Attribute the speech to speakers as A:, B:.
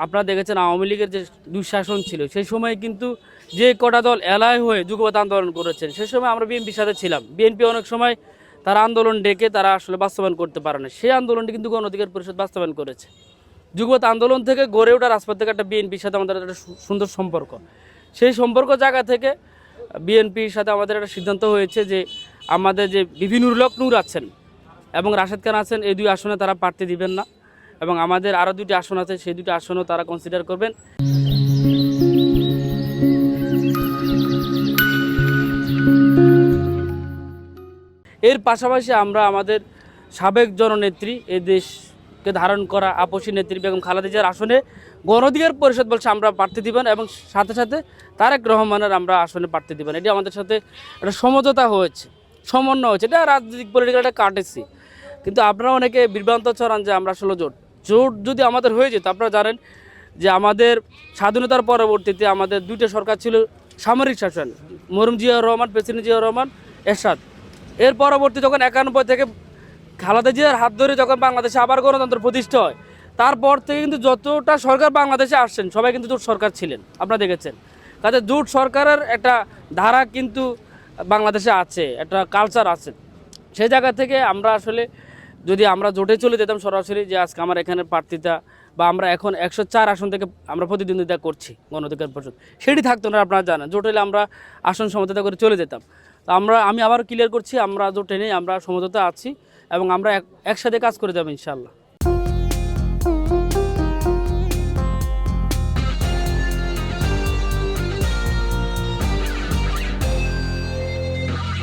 A: আপনারা দেখেছেন আওয়ামী লীগের যে দুঃশাসন ছিল সেই সময় কিন্তু যে কটা দল এলাই হয়ে যুগপৎ আন্দোলন করেছেন সেই সময় আমরা বিএনপির সাথে ছিলাম। বিএনপি অনেক সময় তারা আন্দোলন ডেকে তারা আসলে বাস্তবায়ন করতে পারে না, সেই আন্দোলনটি কিন্তু গণ অধিকার পরিষদ বাস্তবায়ন করেছে। যুগপৎ আন্দোলন থেকে গড়ে ওঠা রাজপথ থেকে একটা বিএনপির সাথে আমাদের একটা সুন্দর সম্পর্ক, সেই সম্পর্ক জায়গা থেকে বিএনপির সাথে আমাদের একটা সিদ্ধান্ত হয়েছে যে আমাদের যে বিভিন্নুল হক নূর আছেন এবং রাশেদ খান আছেন, এই দুই আসনে তারা প্রার্থী দিবেন না এবং আমাদের আরও দুটি আসন আছে সেই দুটি আসনও তারা কনসিডার করবেন। এর পাশাপাশি আমরা আমাদের সাবেক জননেত্রী, এই দেশকে ধারণ করা আপসী নেত্রী বেগম খালেদা জিয়ার আসনে গণ অধিকার পরিষদ বলছে আমরা প্রার্থী দিবেন এবং সাথে সাথে তারেক রহমানের আমরা আসনে প্রার্থী দিবেন। এটি আমাদের সাথে একটা সমঝোতা হয়েছে, সমন্বয় হয়েছে, এটা রাজনৈতিক পলিটিক্যাল একটা কাটেছি। কিন্তু আপনারা অনেকে বিভ্রান্ত ছড়ান যে আমরা আসলে জোট যদি আমাদের হয়ে যেত, আপনারা জানেন যে আমাদের স্বাধীনতার পরবর্তীতে আমাদের দুইটা সরকার ছিল সামরিক শাসন, মরহুম জিয়াউর রহমান, প্রেসিডেন্ট জিয়াউর রহমান, এরশাদ। এর পরবর্তী যখন 91 থেকে খালেদা জিয়ার হাত ধরে যখন বাংলাদেশে আবার গণতন্ত্র প্রতিষ্ঠা হয়, তারপর থেকে কিন্তু যতটা সরকার বাংলাদেশে আসছেন সবাই কিন্তু জোট সরকার ছিলেন, আপনারা দেখেছেন। তাদের জোট সরকারের একটা ধারা কিন্তু বাংলাদেশে আছে, একটা কালচার আছে। সেই জায়গা থেকে আমরা আসলে যদি আমরা জোটে চলে যেতাম সরাসরি, যে আজকে আমার এখানে প্রার্থিতা বা আমরা এখন 104 আসন থেকে আমরা প্রতিদ্বন্দ্বিতা করছি গণ অধিকার পরিষদ, সেটি থাকতো না। আপনারা জানেন জোট হলে আমরা আসন সমঝোতা করে চলে যেতাম। তো আমি আবার ক্লিয়ার করছি, আমরা জোটে নেই, আমরা সমঝোতা আছি এবং আমরা একসাথে কাজ করে যাবো ইনশাআল্লাহ।